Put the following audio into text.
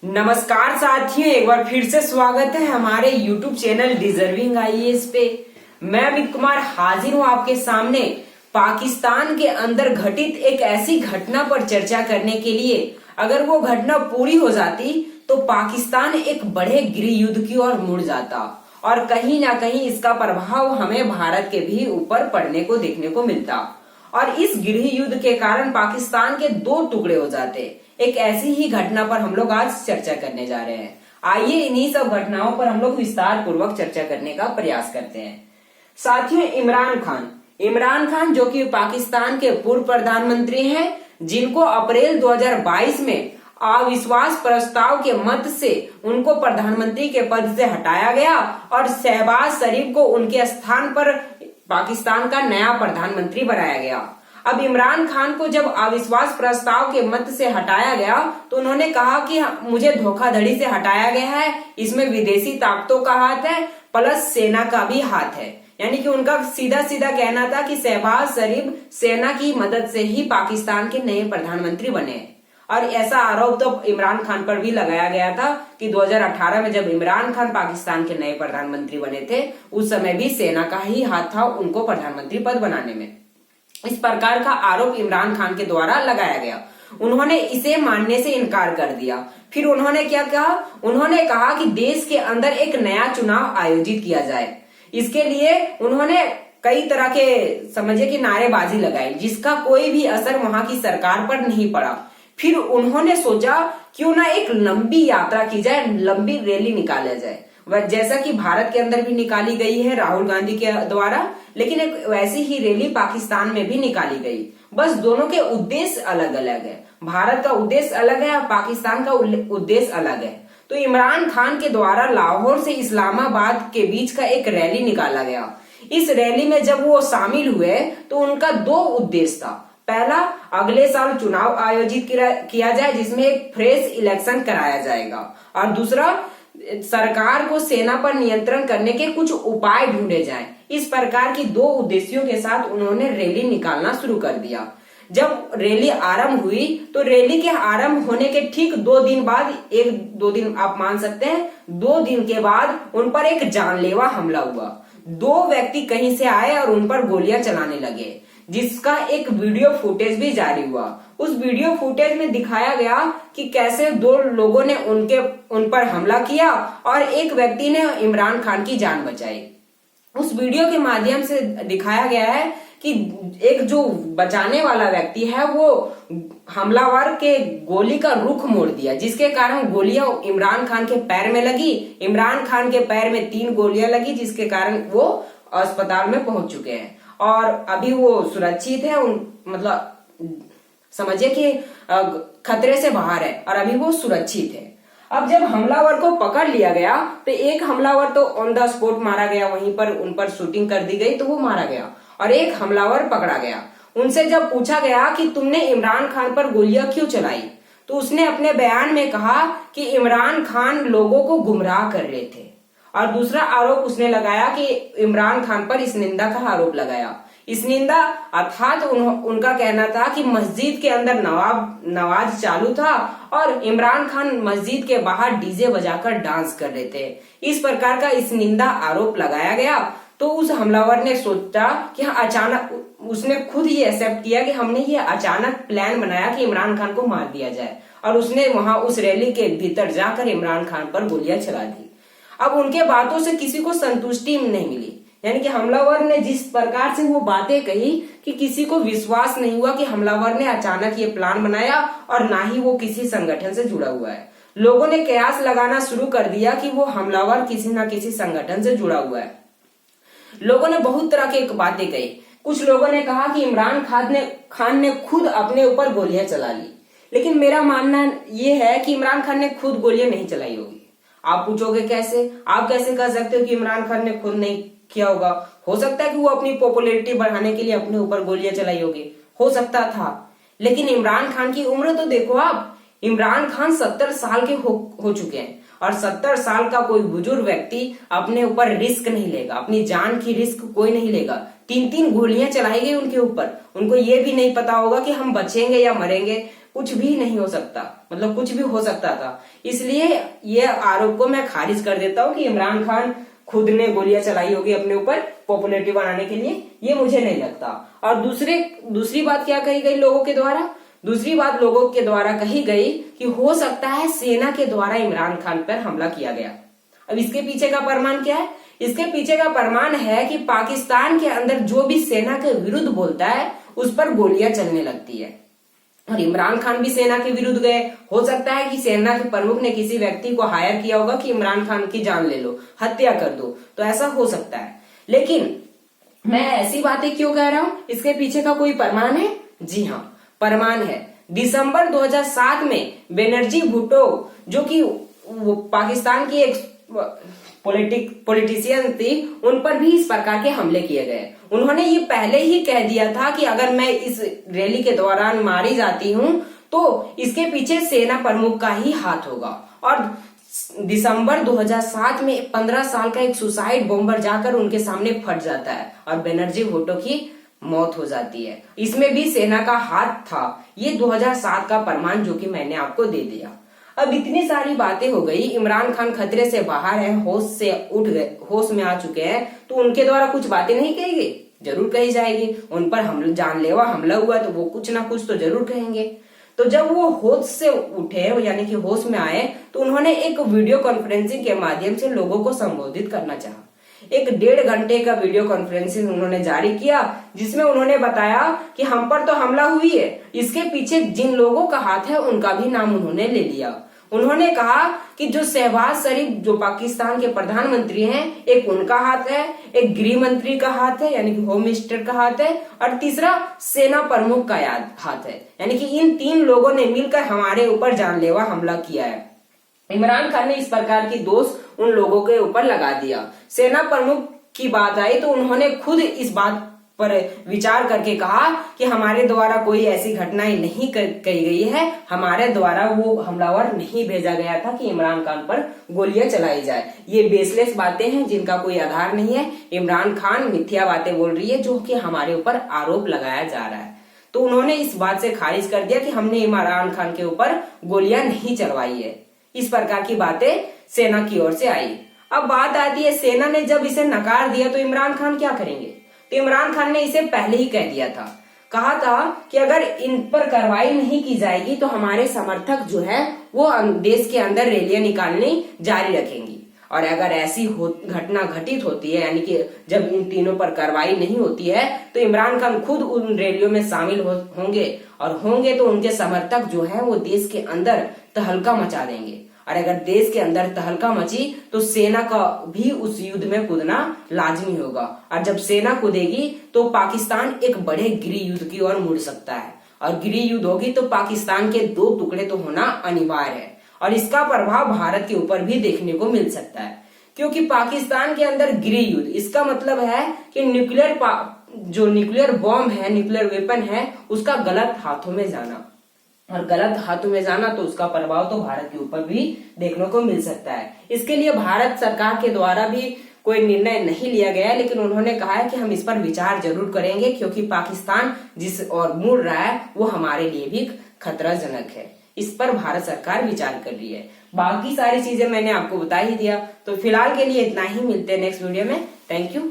नमस्कार साथियों, एक बार फिर से स्वागत है हमारे YouTube चैनल डिजर्विंग आईएएस पे। मैं अमित कुमार हाजिर हूँ आपके सामने पाकिस्तान के अंदर घटित एक ऐसी घटना पर चर्चा करने के लिए। अगर वो घटना पूरी हो जाती तो पाकिस्तान एक बड़े गृह युद्ध की ओर मुड़ जाता और कहीं ना कहीं इसका प्रभाव हमें भारत के भी ऊपर पड़ने को देखने को मिलता और इस गृह युद्ध के कारण पाकिस्तान के दो टुकड़े हो जाते। एक ऐसी ही घटना पर हम लोग आज चर्चा करने जा रहे हैं। आइए इन्हीं सब घटनाओं पर हम लोग विस्तार पूर्वक चर्चा करने का प्रयास करते हैं। साथियों, इमरान खान जो कि पाकिस्तान के पूर्व प्रधानमंत्री हैं, जिनको अप्रैल 2022 में अविश्वास प्रस्ताव के मत से उनको प्रधानमंत्री के पद से हटाया गया और शहबाज शरीफ को उनके स्थान पर पाकिस्तान का नया प्रधानमंत्री बनाया गया। अब इमरान खान को जब अविश्वास प्रस्ताव के मत से हटाया गया तो उन्होंने कहा कि मुझे धोखाधड़ी से हटाया गया है, इसमें विदेशी ताकतों का हाथ है प्लस सेना का भी हाथ है। यानी कि उनका सीधा सीधा कहना था कि शहबाज शरीफ सेना की मदद से ही पाकिस्तान के नए प्रधानमंत्री बने। और ऐसा आरोप तो इमरान खान पर भी लगाया गया था कि 2018 में जब इमरान खान पाकिस्तान के नए प्रधानमंत्री बने थे, उस समय भी सेना का ही हाथ था उनको प्रधानमंत्री पद बनाने में। इस प्रकार का आरोप इमरान खान के द्वारा लगाया गया। उन्होंने इसे मानने से इनकार कर दिया। फिर उन्होंने क्या कहा? उन्होंने कहा कि देश के अंदर एक नया चुनाव आयोजित किया जाए। इसके लिए उन्होंने कई तरह के समझिए कि नारेबाजी लगाई, जिसका कोई भी असर वहां की सरकार पर नहीं पड़ा। फिर उन्होंने सोचा क्यों ना एक लंबी यात्रा की जाए, लंबी रैली निकाला जाए, जैसा कि भारत के अंदर भी निकाली गई है राहुल गांधी के द्वारा, लेकिन एक वैसी ही रैली पाकिस्तान में भी निकाली गई। बस दोनों के उद्देश्य अलग अलग है। भारत का उद्देश्य अलग है और पाकिस्तान का उद्देश्य अलग है। तो इमरान खान के द्वारा लाहौर से इस्लामाबाद के बीच का एक रैली निकाला गया। इस रैली में जब वो शामिल हुए तो उनका दो उद्देश्य था। पहला, अगले साल चुनाव आयोजित किया जाए जिसमें एक फ्रेश इलेक्शन कराया जाएगा, और दूसरा, सरकार को सेना पर नियंत्रण करने के कुछ उपाय ढूंढे जाएं। इस प्रकार की दो उद्देश्यों के साथ उन्होंने रैली निकालना शुरू कर दिया। जब रैली आरंभ हुई तो रैली के आरंभ होने के ठीक 2 दिन बाद, 1-2 दिन आप मान सकते हैं, 2 दिन के बाद उन पर एक जानलेवा हमला हुआ। 2 व्यक्ति कहीं से आए और उन पर गोलियां चलाने लगे, जिसका एक वीडियो फुटेज भी जारी हुआ। उस वीडियो फुटेज में दिखाया गया कि कैसे 2 लोगों ने उन पर हमला किया और एक व्यक्ति ने इमरान खान की जान बचाई। उस वीडियो के माध्यम से दिखाया गया है कि एक जो बचाने वाला व्यक्ति है वो हमलावर के गोली का रुख मोड़ दिया, जिसके कारण गोलियां इमरान खान के पैर में लगी। इमरान खान के पैर में 3 गोलियां लगी, जिसके कारण वो अस्पताल में पहुंच चुके हैं और अभी वो सुरक्षित है। मतलब समझिए कि खतरे से बाहर है और अभी वो सुरक्षित है। अब जब हमलावर को पकड़ लिया गया तो एक हमलावर तो ऑन द स्पॉट मारा गया, वहीं पर उन पर शूटिंग कर दी गई तो वो मारा गया, और एक हमलावर पकड़ा गया। उनसे जब पूछा गया कि तुमने इमरान खान पर गोलियां क्यों चलाई, तो उसने अपने बयान में कहा कि इमरान खान लोगों को गुमराह कर रहे थे। और दूसरा आरोप उसने लगाया कि इमरान खान पर इस निंदा का आरोप लगाया। इस निंदा अर्थात उनका कहना था कि मस्जिद के अंदर नमाज चालू था और इमरान खान मस्जिद के बाहर डीजे बजाकर डांस कर रहे थे। इस प्रकार का इस निंदा आरोप लगाया गया। तो उस हमलावर ने सोचा कि अचानक, उसने खुद ही एक्सेप्ट किया कि हमने ये अचानक प्लान बनाया कि इमरान खान को मार दिया जाए, और उसने वहां उस रैली के भीतर जाकर इमरान खान पर गोलियां चला दी। अब उनके बातों से किसी को संतुष्टि नहीं मिली, यानी कि हमलावर ने जिस प्रकार से वो बातें कही कि किसी को विश्वास नहीं हुआ कि हमलावर ने अचानक ये प्लान बनाया, और ना ही वो किसी संगठन से जुड़ा हुआ है। लोगों ने कयास लगाना शुरू कर दिया कि वो हमलावर किसी ना किसी संगठन से जुड़ा हुआ है। लोगों ने बहुत तरह की बातें कही। कुछ लोगों ने कहा कि इमरान खान ने खुद अपने ऊपर गोलियां चला ली, लेकिन मेरा मानना ये है कि इमरान खान ने खुद गोलियां नहीं चलाई होगी। आप पूछोगे कैसे? आप कैसे कह सकते हो कि इमरान खान ने खुद नहीं किया होगा? हो सकता है कि वो अपनी पॉपुलैरिटी बढ़ाने के लिए अपने ऊपर गोलियां चलाई होगी, हो सकता था। लेकिन इमरान खान की उम्र तो देखो आप। इमरान खान 70 साल के हो चुके हैं, और 70 साल का कोई बुजुर्ग व्यक्ति अपने ऊपर रिस्क नहीं लेगा, अपनी जान की रिस्क कोई नहीं लेगा। 3-3 गोलियां चलाई गई उनके ऊपर, उनको ये भी नहीं पता होगा कि हम बचेंगे या मरेंगे। कुछ भी नहीं हो सकता, मतलब कुछ भी हो सकता था। इसलिए ये आरोप को मैं खारिज कर देता हूँ कि इमरान खान खुद ने गोलियां चलाई होगी अपने ऊपर पॉपुलैरिटी बनाने के लिए, ये मुझे नहीं लगता। और दूसरी बात क्या कही गई लोगों के द्वारा? दूसरी बात लोगों के द्वारा कही गई कि हो सकता है सेना के द्वारा इमरान खान पर हमला किया गया। अब इसके पीछे का प्रमाण क्या है? इसके पीछे का प्रमाण है कि पाकिस्तान के अंदर जो भी सेना के विरुद्ध बोलता है उस पर गोलियां चलने लगती है। और इमरान खान भी सेना के विरुद्ध गए। हो सकता है कि सेना के प्रमुख ने किसी व्यक्ति को हायर किया होगा कि इमरान खान की जान ले लो, हत्या कर दो, तो ऐसा हो सकता है। लेकिन मैं ऐसी बातें क्यों कह रहा हूं? इसके पीछे का कोई प्रमाण है? जी हाँ, प्रमाण है। दिसंबर 2007 में बेनर्जी भुट्टो, जो कि पाकिस्तान की एक पॉलिटिशियन थी, उन पर भी इस प्रकार के हमले किए गए। उन्होंने ये पहले ही कह दिया था कि अगर मैं इस रैली के दौरान मारी जाती हूं तो इसके पीछे सेना प्रमुख का ही हाथ होगा। और दिसंबर 2007 में 15 साल का एक सुसाइड बॉम्बर जाकर उनके सामने फट जाता है और बेनर्जी भुट्टो की मौत हो जाती है। इसमें भी सेना का हाथ था। ये 2007 का प्रमाण जो कि मैंने आपको दे दिया। अब इतनी सारी बातें हो गई, इमरान खान खतरे से बाहर है, होश से उठ गए, होश में आ चुके हैं, तो उनके द्वारा कुछ बातें नहीं कही गई? जरूर कही जाएगी। उन पर हम जानलेवा हमला हुआ तो वो कुछ ना कुछ तो जरूर कहेंगे। तो जब वो होश से उठे यानी कि होश में आए तो उन्होंने एक वीडियो कॉन्फ्रेंसिंग के माध्यम से लोगों को संबोधित करना चाहा। एक 1.5 घंटे का वीडियो कॉन्फ्रेंसिंग उन्होंने जारी किया, जिसमें उन्होंने बताया कि हम पर तो हमला हुई है, इसके पीछे जिन लोगों का हाथ है उनका भी नाम उन्होंने ले लिया। उन्होंने कहा कि जो शहबाज शरीफ जो पाकिस्तान के प्रधानमंत्री हैं, एक उनका हाथ है, एक गृह मंत्री का हाथ है यानी कि होम मिनिस्टर का हाथ है, और तीसरा सेना प्रमुख का हाथ है। यानी कि इन 3 लोगों ने मिलकर हमारे ऊपर जानलेवा हमला किया है। इमरान खान ने इस प्रकार की दोष उन लोगों के ऊपर लगा दिया। सेना प्रमुख की बात आई तो उन्होंने खुद इस बात पर विचार करके कहा कि हमारे द्वारा कोई ऐसी घटनाएं नहीं कही गई है, हमारे द्वारा वो हमलावर नहीं भेजा गया था कि इमरान खान पर गोलियां चलाई जाए। ये बेसलेस बातें हैं जिनका कोई आधार नहीं है। इमरान खान मिथ्या बातें बोल रही है जो कि हमारे ऊपर आरोप लगाया जा रहा है। तो उन्होंने इस बात से खारिज कर दिया कि हमने इमरान खान के ऊपर गोलियां नहीं चलवाई है। इस प्रकार की बातें सेना की ओर से आई। अब बात आती है, सेना ने जब इसे नकार दिया तो इमरान खान क्या करेंगे? तो इमरान खान ने इसे पहले ही कह दिया था, कहा था कि अगर इन पर कार्रवाई नहीं की जाएगी तो हमारे समर्थक जो है वो देश के अंदर रैलियां निकालनी जारी रखेंगी। और अगर ऐसी घटना घटित होती है यानी कि जब इन तीनों पर कार्रवाई नहीं होती है तो इमरान खान खुद उन रैलियों में शामिल होंगे, और होंगे तो उनके समर्थक जो है वो देश के अंदर तहलका मचा देंगे। और अगर देश के अंदर तहलका मची तो सेना का भी उस युद्ध में कूदना लाजमी होगा। और जब सेना कूदेगी तो पाकिस्तान एक बड़े गृह युद्ध की ओर मुड़ सकता है, और गृह युद्ध होगी तो पाकिस्तान के 2 टुकड़े तो होना अनिवार्य है। और इसका प्रभाव भारत के ऊपर भी देखने को मिल सकता है, क्योंकि पाकिस्तान के अंदर गृह युद्ध, इसका मतलब है कि न्यूक्लियर बॉम्ब है, न्यूक्लियर वेपन है, उसका गलत हाथों में जाना। और गलत हाथों में जाना तो उसका प्रभाव तो भारत के ऊपर भी देखने को मिल सकता है। इसके लिए भारत सरकार के द्वारा भी कोई निर्णय नहीं लिया गया है, लेकिन उन्होंने कहा है कि हम इस पर विचार जरूर करेंगे, क्योंकि पाकिस्तान जिस ओर मुड़ रहा है वो हमारे लिए भी खतराजनक है। इस पर भारत सरकार विचार कर रही है। बाकी सारी चीजें मैंने आपको बता ही दिया। तो फिलहाल के लिए इतना ही, मिलते हैं नेक्स्ट वीडियो में। Thank you.